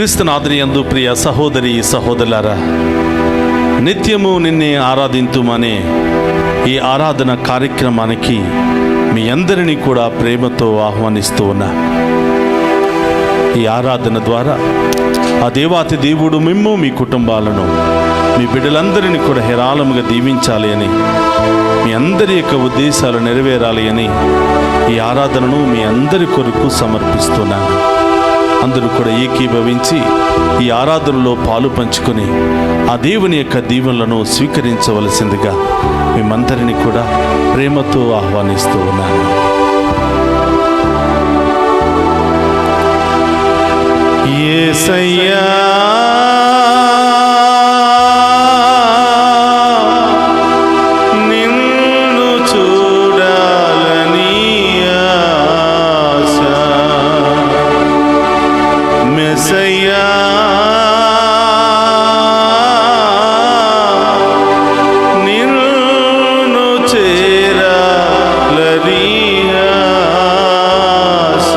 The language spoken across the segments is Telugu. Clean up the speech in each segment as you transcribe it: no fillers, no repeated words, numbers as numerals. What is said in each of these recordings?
క్రీస్తునాథుని యందు ప్రియ సహోదరి సహోదరులారా, నిత్యము నిన్నే ఆరాధింతుమనే ఈ ఆరాధన కార్యక్రమానికి మీ అందరినీ కూడా ప్రేమతో ఆహ్వానిస్తూ ఉన్నా. ఈ ఆరాధన ద్వారా ఆ దేవాతి దేవుడు మిమ్ము, మీ కుటుంబాలను, మీ బిడ్డలందరినీ కూడా హేరాళముగా దీవించాలి అని, మీ అందరి యొక్క ఉద్దేశాలు నెరవేరాలి అని ఈ ఆరాధనను మీ అందరి కొరకు సమర్పిస్తున్నాను. అందరూ కూడా ఏకీభవించి ఈ ఆరాధనలో పాలు పంచుకొని ఆ దేవుని యొక్క దీవెనలను స్వీకరించవలసిందిగా మేమందరినీ కూడా ప్రేమతో ఆహ్వానిస్తూ ఉన్నాను. యేసయ్యా నిన్ను చూడాలని ఆశ, మెస్సయ్యా నిన్ను చేరాలని ఆశ.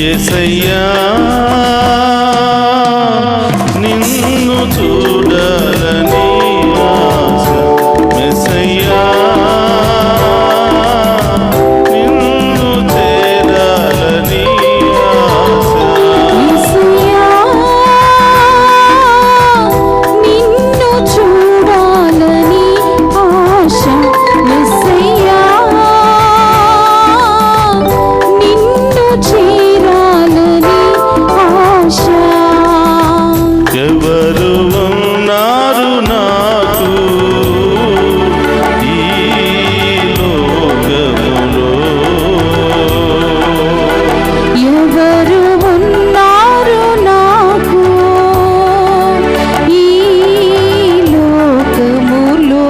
యేసయ్యా నిన్ను చూడాలని ఆశ, మెస్సయ్యా నిన్ను చేరాలని ఆశ. యేసయ్యా నిన్ను చూడాలని ఆశ, మెస్సయ్యా నిన్ను చేరాలని ఆశ. ఎవరు ఉన్నారు నాకు ఈ లోకములో, ఎవరు ఉన్నారు నాకు ఈ లోకములో,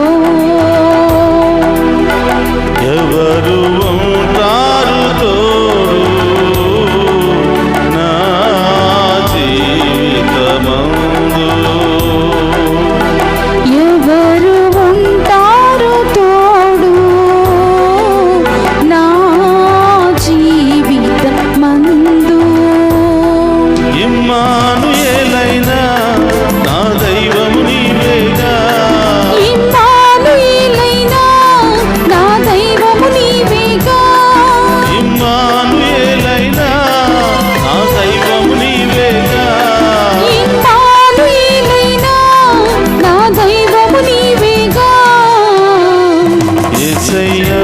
ఎవరు ఉంటారు తోడు నా జీవితమందు, ఎవరు ఉంటారు తోడు నా జీవితమందు. ఇమ్మానుయేలైనా నా దైవము నీవేగా, ఇమ్మానుయేలైనా నా దైవము నీవేగా, ఇమ్మానుయేలైనా నా దైవము నీవేగా. ఇమ్మానుయేలైనా నా దైవము నీవేగా. యేసయ్యా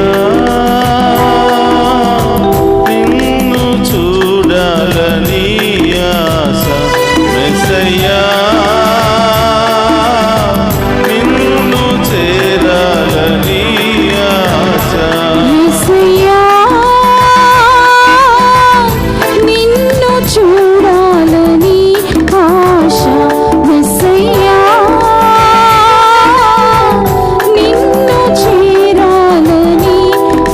నిన్ను చూడాలని ఆశ, మెస్సయ్యా నిన్ను చేరాలని ఆశ. యేసయ్యా నిన్ను చూడాలని ఆశ, మెస్సయ్యా నిన్ను చేరాలని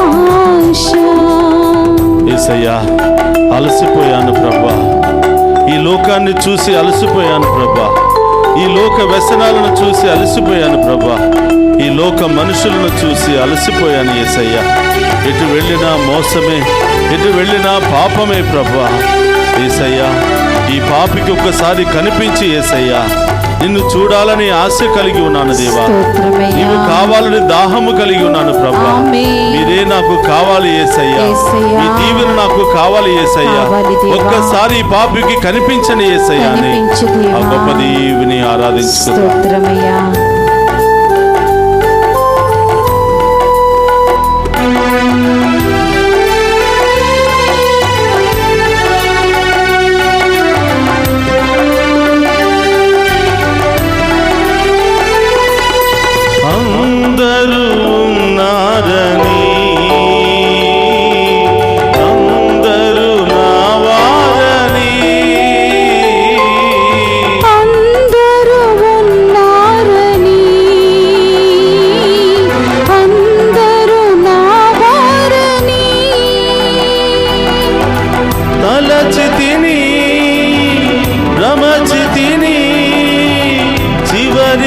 ఆశ. యేసయ్యా అలసిపోయాను ప్రభా, ఈ లోకాన్ని చూసి అలసిపోయాను ప్రభా, ఈ లోక వ్యసనాలను చూసి అలసిపోయాను ప్రభా, ఈ లోక మనుషులను చూసి అలసిపోయాను యేసయ్యా. ఎటు వెళ్ళినా మోసమే, ఎటు వెళ్ళినా పాపమే ప్రభా. యేసయ్యా ఈ పాపికి ఒక్కసారి కనిపించి యేసయ్యా నిన్ను చూడాలని ఆశ కలిగి ఉన్నాను దేవా, స్తోత్రమయ్యా. నీవు కావాలని దాహము కలిగి ఉన్నాను ప్రభా. ఆమేన్. మీరే నాకు కావాలి యేసయ్యా, యేసయ్యా. మీ దీవెన నాకు కావాలి యేసయ్యా. కావాలి దేవా. ఒక్కసారి ఈ పాపికి కనిపించని యేసయ్యా అని కనిపించు దేవా. ఆ గొప్ప దేవుని ఆరాధించుకుందాం. స్తోత్రమయ్యా.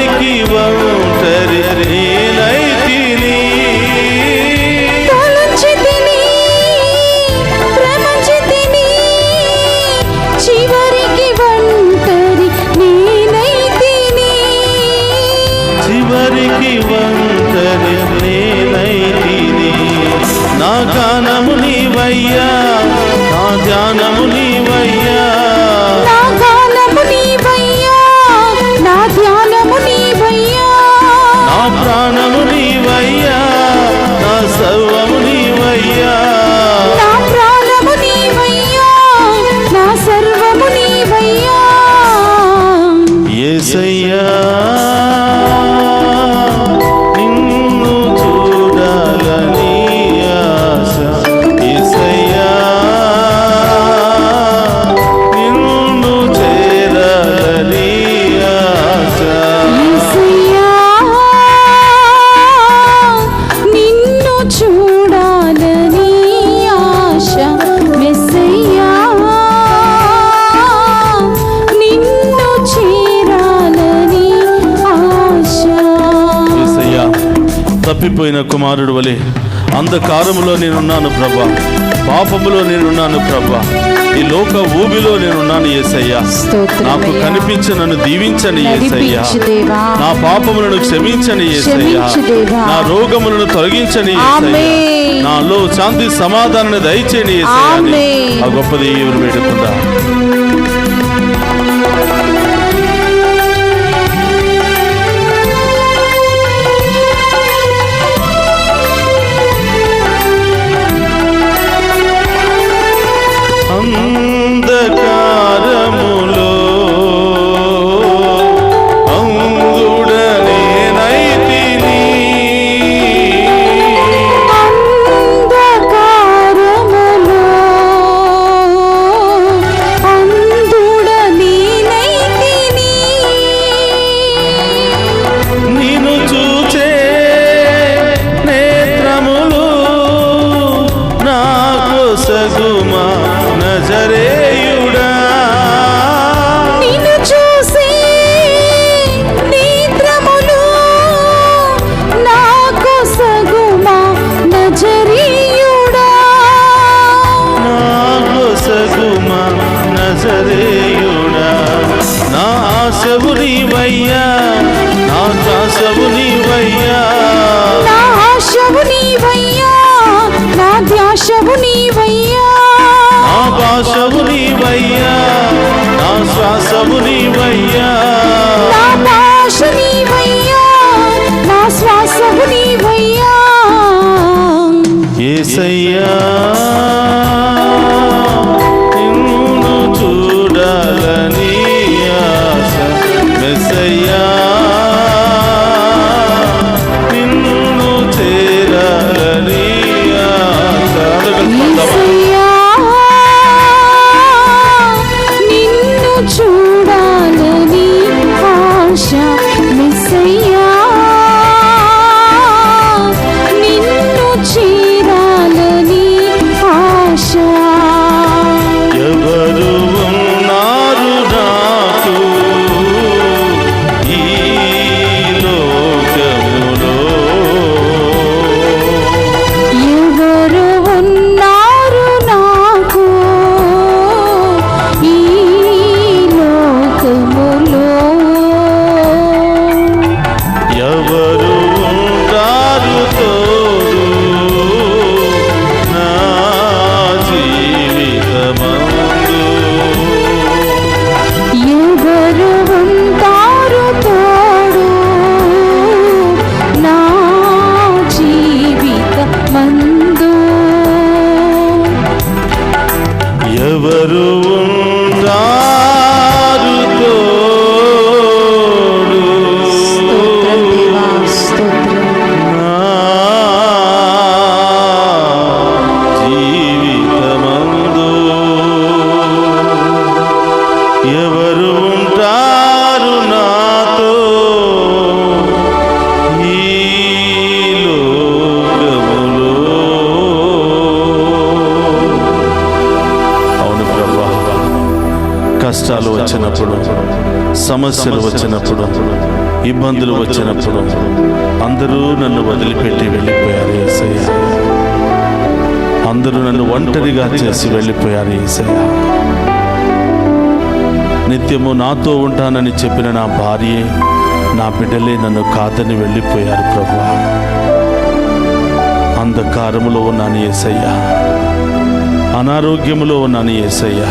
చివరికి ఒంటరి నేనైతిని. తలంచితిని, భ్రమించితిని, చివరికి ఒంటరి నేనైతిని. చివరికి ఒంటరి నేనైతిని. నా గానము నీవయ్యా, నా ధ్యానము నీవయ్యా, నా గానము నీవయ్యా, నా ధ్యానము నీవయ్యా, నా ప్రాణము నీవయ్యా, నా సర్వము నీవయ్యా. నా ప్రాణము నీవయ్యా, నా సర్వము నీవయ్యా. యేసయ్యా నిన్ను చూడాలని ఆశ. యేసయ్యా నిన్ను చేరాలని ఆశ. యేసయ్యా నిన్ను చూడాలని ఆశ. మెస్సయ్యా నిన్ను చేరాలని ఆశ. యేసయ్యా తప్పిపోయిన కుమారుడు వలె అంధకారములో నేనున్నాను ప్రభా, పాపములో నేనున్నాను ప్రభా, ఈ లోక ఊబిలో నేనున్నాను యేసయ్యా. నాకు కనిపించి నన్ను దీవించని యేసయ్యా. నా పాపములను క్షమించని యేసయ్యా. నా రోగములను తొలగించని యేసయ్యా. నాలో శాంతి సమాధానాన్ని దయచేయని యేసయ్యా. ఆ గొప్ప దేవుని వేడుకుందా. అంధకారములో అంధుడనేనైతిని. అంధకారములో అంధుడనేనైతిని. నిన్ను చూచే నేత్రములు నాకు సగుమా నజరేయుడా. నిన్ను చూసే నేత్రములు నాకు సగుమా నజరీయుడా. నాకు సగుమా నజరేయుడా. నా ఆశవు నీవయ్యా, నా ధ్యాసవు నీవయ్యా, నా ఆశవు నీవయ్యా, నా ధ్యాసవు నీవయ్యా, నా భాషవు నీవయ్యా, నా శ్వాసవు నీవయ్యా. నా భాష నీవయ్యా, నా శ్వాసవు నీవయ్యా. యేసయ్యా నిన్ను చూడాలని ఆశ. మెస్సయ్యా నిన్ను చేరాలని ఆశ. యేసయ్యా నిన్ను చూడాలని ఆశ. మెస్సయ్యా నిన్ను చేరాలని ఆశ. ఎవరు ఉన్నారు నాకు ఈ లోకములో. ఎవరు ఉన్నారు నాకు ఈ లోకములో. ఎవరు ఉంటారు తోడు నా జీవితమందు. ఎవరు ఉంటారు తోడు నా జీవితమందు. ఎవరు ఉంటారు తోడు స్తోత్రం దేవా, స్తోత్రం. నా జీవితమందు. ఎవరు ఉంటారు నాతో ఈ లోకములో. అవును ప్రభా, కష్టాలు వచ్చినప్పుడు, సమస్యలు వచ్చినప్పుడు, ఇబ్బందులు వచ్చినప్పుడు అందరూ నన్ను వదిలిపెట్టి వెళ్ళిపోయారు యేసయ్య. అందరూ నన్ను ఒంటరిగా చేసి వెళ్ళిపోయారు యేసయ్య. నిత్యము నాతో ఉంటానని చెప్పిన నా భార్యే, నా బిడ్డలే నన్ను కాదని వెళ్ళిపోయారు ప్రభువా. అంధకారములో ఉన్నాను యేసయ్య, అనారోగ్యములో ఉన్నాను యేసయ్య,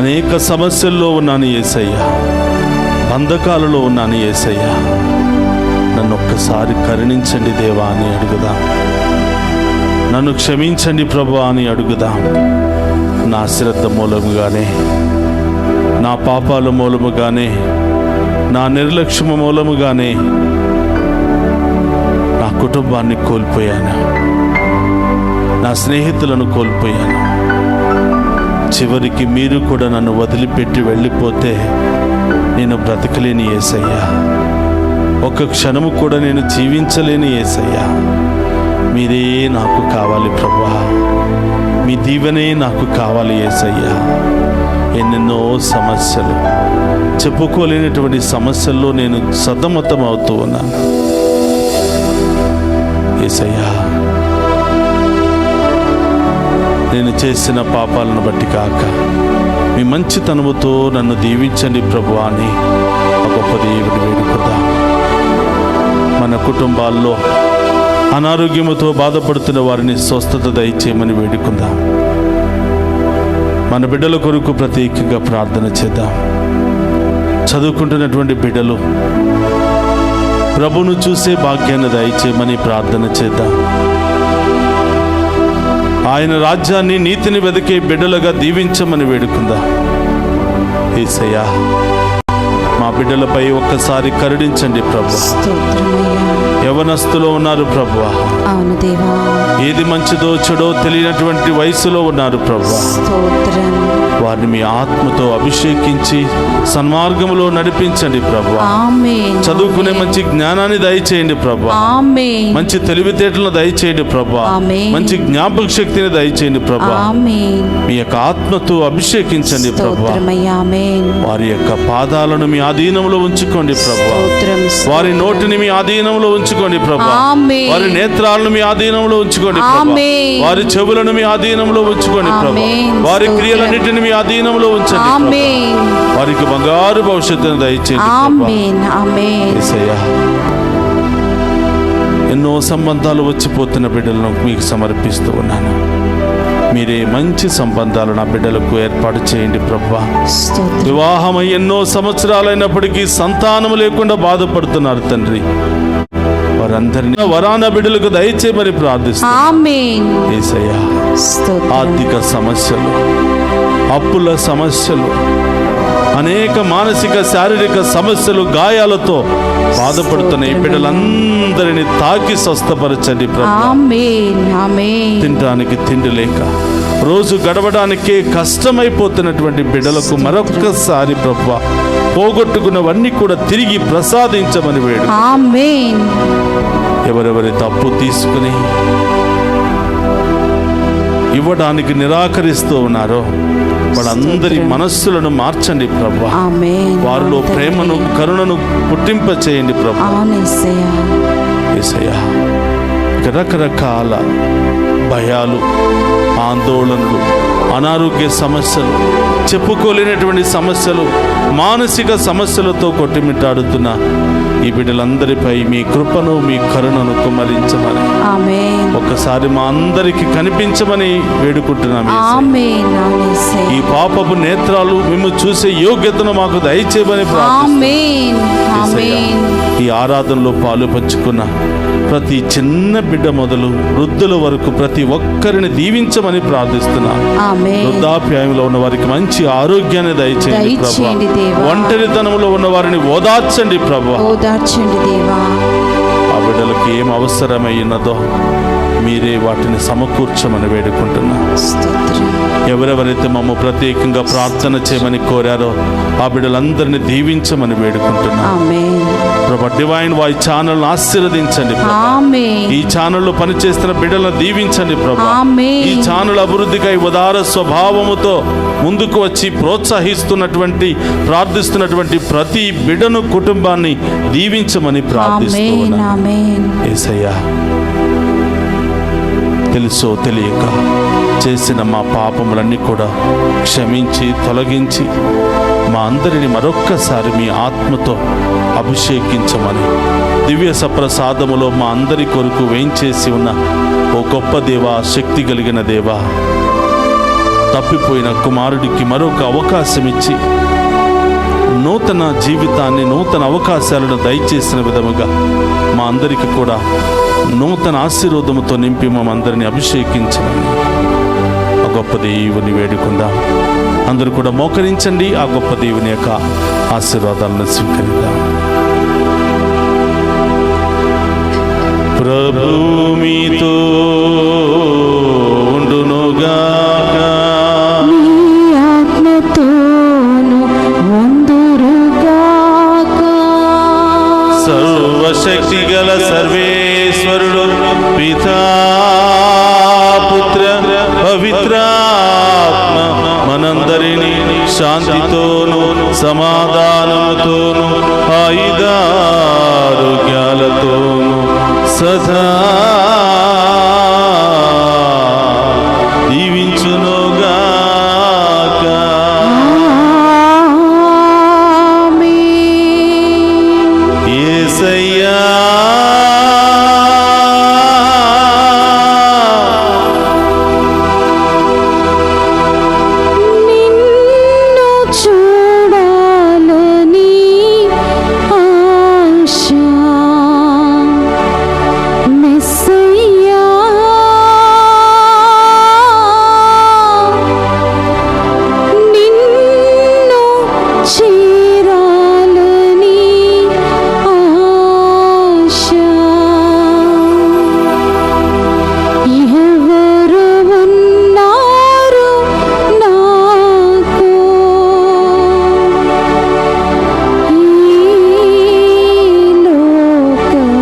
అనేక సమస్యల్లో ఉన్నాను యేసయ్య, బంధకాలలో ఉన్నాను యేసయ్య. నన్ను ఒక్కసారి కరుణించండి దేవా అని అడుగుదాం. నన్ను క్షమించండి ప్రభువా అని అడుగుదాం. నా శ్రద్ధ మూలముగానే, నా పాపాల మూలముగానే, నా నిర్లక్ష్యము మూలముగానే నా కుటుంబాన్ని కోల్పోయాను, నా స్నేహితులను కోల్పోయాను. చివరికి మీరు కూడా నన్ను వదిలిపెట్టి వెళ్ళిపోతే నేను బ్రతకలేని యేసయ్యా. ఒక్క క్షణము కూడా నేను జీవించలేని యేసయ్యా. మీరే నాకు కావాలి ప్రభువా, మీ దీవెనే నాకు కావాలి యేసయ్యా. ఎన్నెన్నో సమస్యలు, చెప్పుకోలేనటువంటి సమస్యల్లో నేను సతమతం అవుతూ ఉన్నాను యేసయ్యా. నేను చేసిన పాపాలను బట్టి కాక మీ మంచితనముతో నన్ను దీవించండి ప్రభువా అని ఆ గొప్ప దేవుని వేడుకుందాం. మన కుటుంబాల్లో అనారోగ్యముతో బాధపడుతున్న వారిని స్వస్థత దయచేయమని వేడుకుందాం. మన బిడ్డల కొరకు ప్రత్యేకంగా ప్రార్థన చేద్దాం. చదువుకుంటున్నటువంటి బిడ్డలు ప్రభువును చూసే భాగ్యాన్ని దయచేయమని ప్రార్థన చేద్దాం. ఆయన రాజ్యాన్ని, నీతిని వెతికే బిడ్డలుగా దీవించమని వేడుకుందాం. యేసయ్యా, మా బిడ్డలపై ఒక్కసారి కరుణించండి ప్రభు. యవనస్తులో ఉన్నారు ప్రభువా, అవును దేవా. ఏది మంచిదో చెడో తెలియనటువంటి వయసులో ఉన్నారు ప్రభువా. వారిని మీ ఆత్మతో అభిషేకించి సన్మార్గములో నడిపించండి ప్రభువా. చదువుకునే మంచి జ్ఞానాన్ని దయచేయండి ప్రభువా. మంచి తెలివితేటలను దయచేయండి ప్రభువా. మంచి జ్ఞాపక శక్తిని దయచేయండి ప్రభువా. మీ యొక్క ఆత్మతో అభిషేకించండి ప్రభువా. వారి యొక్క పాదాలను మీ ఆధీనంలో ఉంచుకోండి ప్రభువా. వారి నోటిని మీ ఆధీనంలో ఉంచుకోండి ప్రభువా. వారి నేత్రాలను మీ ఆధీనంలో ఉంచుకోండి ప్రభువా. వారి చెవులను మీ ఆధీనంలో ఉంచుకోండి ప్రభువా. వారి క్రియలన్నిటిని మీ ఆధీనంలో ఉంచండి ప్రభువా. వారికి బంగారు భవిష్యత్తును దయచేయండి. యేసయ్యా, ఎన్నో సంబంధాలు వచ్చిపోతున్న బిడ్డలను మీకు సమర్పిస్తూ ఉన్నాను. మీరే మంచి సంబంధాలు నా బిడ్డలకు ఏర్పాటు చేయండి ప్రభువా. వివాహమై ఎన్నో సంవత్సరాలైనప్పటికీ సంతానం లేకుండా బాధపడుతున్నారు తండ్రి. వారందరినీ వరాన బిడ్డలకు దయచేయమని ప్రార్థిస్తున్నాను. యేసయ్యా, ఆర్థిక సమస్యలు, అప్పుల సమస్యలు, అనేక మానసిక శారీరక సమస్యలు, గాయాలతో బాధపడుతున్న ఈ బిడ్డలందరినీ తాకి స్వస్థపరచండి ప్రభువా. తినడానికి తిండి లేక రోజు గడవడానికే కష్టమైపోతున్నటువంటి బిడ్డలకు మరొక్కసారి ప్రభువా పోగొట్టుకున్నవన్నీ కూడా తిరిగి ప్రసాదించమని వేడు. ఎవరెవరి తప్పు తీసుకుని ఇవ్వడానికి నిరాకరిస్తూ ఉన్నారో వాళ్ళందరి మనస్సులను మార్చండి ప్రభువా. వారిలో ప్రేమను, కరుణను పుట్టింప చేయండి ప్రభువా. యేసయ్యా, రకరకాల భయాలు, ఆందోళనలు, అనారోగ్య సమస్యలు, చెప్పుకోలేనటువంటి సమస్యలు, మానసిక సమస్యలతో కొట్టుమిట్టాడుతున్న ఈ బిడ్డలందరిపై మీ కృపను, మీ కరుణను కుమ్మరించమని ఒక్కసారి మా అందరికి కనిపించమని వేడుకుంటున్నాము. ఈ పాపపు నేత్రాలు మేము చూసే యోగ్యతను మాకు దయచేయమని ప్రార్థిస్తున్నాము. ఈ ఆరాధనలో పాలు పంచుకున్న ప్రతి చిన్న బిడ్డ మొదలు వృద్ధుల వరకు ప్రతి ఒక్కరిని దీవించమని ప్రార్థిస్తున్నాను. వృద్ధాప్యాయంలో ఉన్న వారికి మంచి ఆరోగ్యాన్ని దయచేయండి ప్రభువా. ఒంటరితనంలో ఉన్న వారిని ఓదార్చండి ప్రభువా. ఆ బిడ్డలకు ఏం అవసరమై ఉన్నదో మీరే వాటిని సమకూర్చమని వేడుకుంటున్నా. స్తోత్రం. ఎవరెవరైతే మమ్మ ప్రత్యేకంగా ప్రార్థన చేయమని కోరారో ఆ బిడ్డలందరినీ దీవించమని వేడుకుంటున్నా. ఆమేన్. ప్రభా, డివైన్ వాయి ఛానల్ ఆశీర్వదించండి ప్రభా. ఆమేన్. ఈ ఛానల్లో పనిచేస్తున్న బిడ్డలను దీవించండి ప్రభా. ఆమేన్. ఈ ఛానల్ అభివృద్ధికై ఉదార స్వభావముతో ముందుకు వచ్చి ప్రోత్సహిస్తున్నటువంటి ప్రార్థిస్తున్నటువంటి ప్రతి బిడ్డను కుటుంబాన్ని దీవించమని ప్రార్థిస్తూ ఆమేన్. ఉన్నాను. ఆమేన్. యేసయ్యా, తెలుసో తెలియక చేసిన మా పాపములన్నీ కూడా క్షమించి తొలగించి మా అందరిని మరొక్కసారి మీ ఆత్మతో అభిషేకించమని దివ్య సప్రసాదములో మా అందరి కొరకు వేంచేసి ఉన్న ఓ గొప్ప దేవా, శక్తి కలిగిన దేవా, తప్పిపోయిన కుమారుడికి మరొక అవకాశం ఇచ్చి నూతన జీవితాన్ని, నూతన అవకాశాలను దయచేసిన విధముగా మా అందరికీ కూడా నూతన ఆశీర్వాదముతో నింపి మమ్మందరిని అభిషేకించమని ఆ గొప్ప దేవుని వేడుకుందాం. అందరూ కూడా మోకరించండి, ఆ గొప్ప దేవుని యొక్క ఆశీర్వాదాలను స్వీకరిద్దాం. ప్రభు మీతో ఉండునుగాక. నీ ఆత్మతోను వందురుగాక. సర్వశక్తి గల సర్వేశ్వరుడు పితా పుత్ర పవిత్రాత్మ మనందరినీ శాంతితోను సమాధానముతోను ఆయుధారోగ్యాలతోను సదా దీవించునుగాక. ఆమేన్. యేసయ్యా, నిన్ను చూడాలని ఆశ. మెస్సయ్యా, నిన్ను చేరాలని ఆశ. ఎవరు ఉన్నారు నాకు ఈ లోకములో?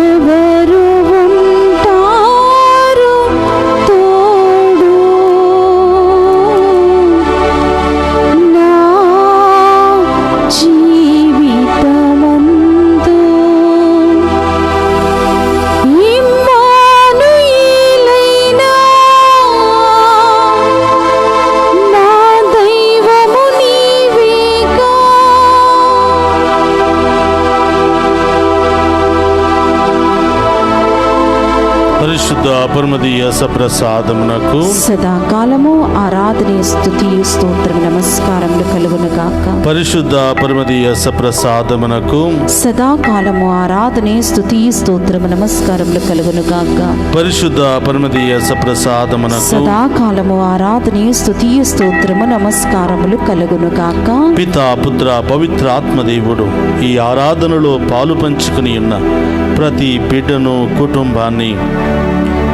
ఎవరు ఉంటారు తోడు నా జీవితమందు? ఇమ్మానుయేలైనా నా దైవము నీవేగా. పరిశుద్ధ పరమదీయ సప్రసాదమునకు సదాకాలము ఆరాధన, స్తుతియు, స్తోత్రం, నమస్కారములు కలుగునుగాక. పరిశుద్ధ పరమదీయ సప్రసాదమునకు సదాకాలము ఆరాధన, స్తుతియు, స్తోత్రము, నమస్కారములు కలుగునుగాక. పరిశుద్ధ పరమదీయ సప్రసాదమునకు సదాకాలము ఆరాధన, స్తుతియు, స్తోత్రము, నమస్కారములు కలుగునుగాక. పితా పుత్ర పవిత్ర ఆత్మదేవుడు ఈ ఆరాధనలో పాలు పంచుకుని ఉన్న ప్రతి బిడ్డను, కుటుంబాన్ని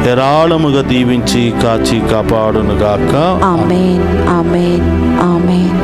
హేరాళముగా దీవించి కాచి కాపాడునుగాక. ఆమేన్. ఆమేన్. ఆమేన్.